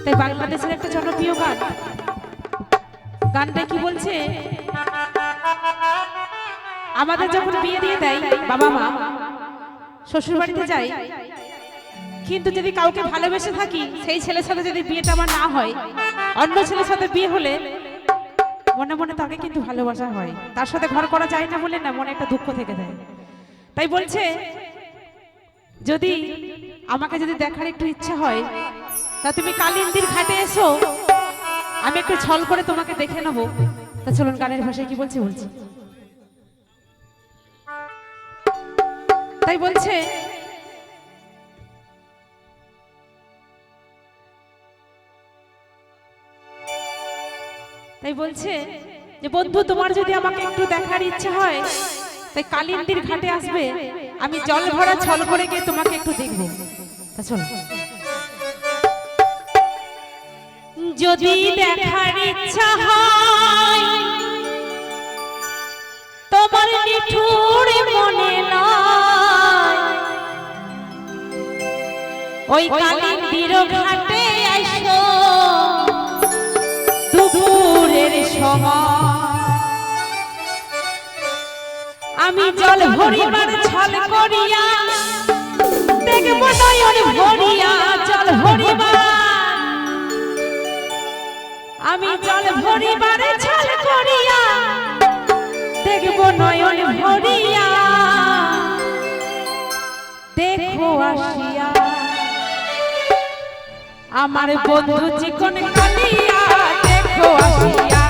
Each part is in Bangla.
তাই বাংলাদেশের একটা জনপ্রিয় গান, গানটা কি বলছে, আমাদের যখন বিয়ে দিয়ে দেয় বাবা মা, শ্বশুর বাড়িতে যাই, কিন্তু যদি কাউকে ভালোবেসে থাকি সেই ছেলের সাথে যদি বিয়েটা আমার না হয়, অন্য ছেলের সাথে বিয়ে হলে মনে মনে তাকে কিন্তু ভালোবাসা হয়, তার সাথে ঘর করা যায় না বলে না মনে একটা দুঃখ থেকে যায়। তাই বলছে যদি আমাকে যদি দেখার একটু ইচ্ছা হয় তা তুমি কালিন্দির ঘাটে এসো, আমি একটু ছল করে তোমাকে দেখে নেবো। তা চলুন গানের ভাষায় কি বলছে বলছি। তাই বলছে যে বন্ধু তোমার যদি আমাকে একটু দেখার ইচ্ছা হয় তাই কালিন্দির ঘাটে আসবে, আমি জল ভরা ছল করে গিয়ে তোমাকে একটু দেখবো। তা চলো। যদি দেখার ইচ্ছা হয় তোমার নিঠুর মনে নয়, ওই কালিন্দির ঘাটে আইসো দুপুরের সময়, আমি জল ভরিবার ছল করিয়া দেখব নয়ন ভরিয়া, জল ভরিবার আমি জল ভরিবার ছল করিয়া দেখব নয়ন ভরিয়া, দেখো আসিয়া আমার বন্ধু চিকন কালিয়া, দেখো আসিয়া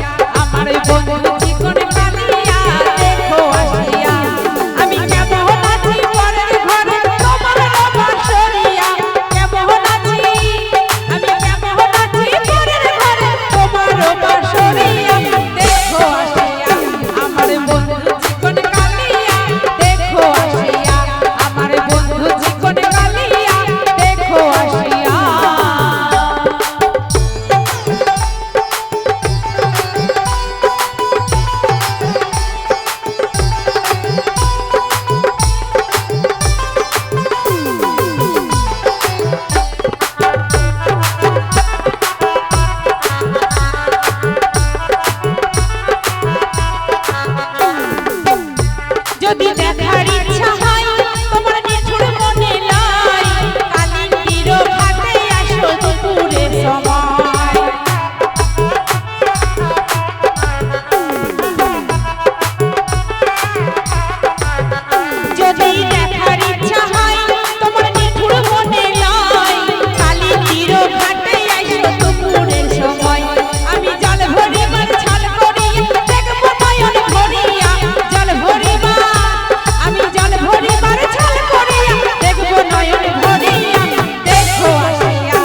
আমার বন্ধু চিকন কালিয়া, দেখো আসিয়া আমি কেমন আছি পরের ঘরে তোমার বাসরিয়া, কেমন আছি আমি কেমন আছি পরের ঘরে তোমার বাসরিয়া, দেখো আসিয়া আমার বন্ধু চিকন কালিয়া, দেখো আসিয়া আমার বন্ধু চিকন কালিয়া, দেখো আসিয়া। যদি দেখার ইচ্ছা হয় তোমার নিঠুর মনে লয়, কালিন্দির ঘাটে আসো দুপুরের সময়, যদি দেখার ইচ্ছা হয় তোমার নিঠুর মনে লয়, কালিন্দির ঘাটে আসো দুপুরের সময়, আমি জল ভরিবার ছল করিয়া দেখব নয়ন ভরিয়া, জল ভরিবার আমি জল ভরিবার ছল করিয়া দেখব নয়ন ভরিয়া, দেখো আসিয়া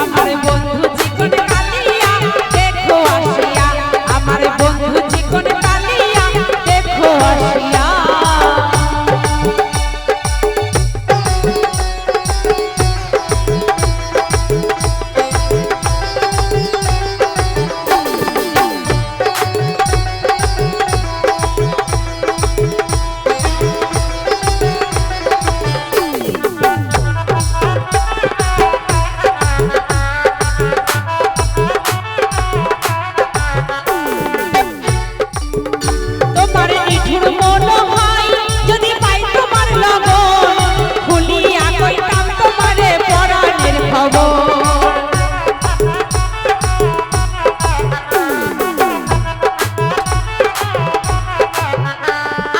আমার বন্ধু চিকন কালিয়া, দেখো আসিয়া আমার বন্ধু চিকন কালিয়া, দেখো আসিয়া। তোমার নিঠুর মন হয় যদি পাই তোমার লগন, খুলিয়া কইতাম তোমারে পরাণের খবর,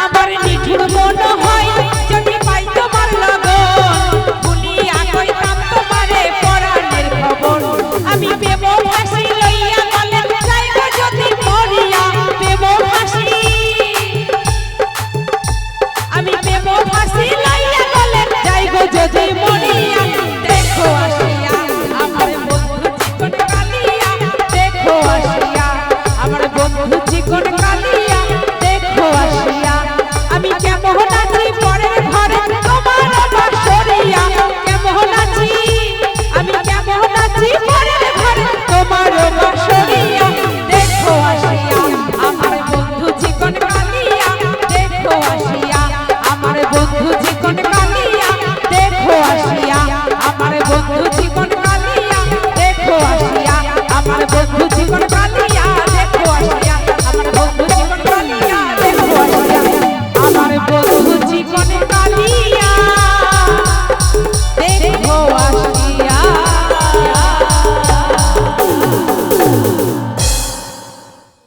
আমার নিঠুর মন হয় যদি পাই তোমার লগন, খুলিয়া কইতাম তোমারে পরাণের খবর, আমি প্রেম ফাঁসি লইয়া গলে যাইব যদি মরিয়া, প্রেম ফাঁসি আমি প্রেম ফাঁসি লইয়া গলে যাইব যদি মরিয়া, দেখো আসিয়া আমার বন্ধু চিকন কালিয়া, দেখো আসিয়া আমার বন্ধু চিকন কালিয়া, দেখো আসিয়া আমি কেমন আছি পরের ঘরে তোমার বাসরিয়া, কেমন আছি আমি কেমন আছি পরের ঘরে তোমার বাসরিয়া, দেখো আসিয়া আমার বন্ধু চিকন কালিয়া, দেখো আসিয়া আমার বন্ধু চিকন কালিয়া, দেখো আসিয়া আমার বন্ধু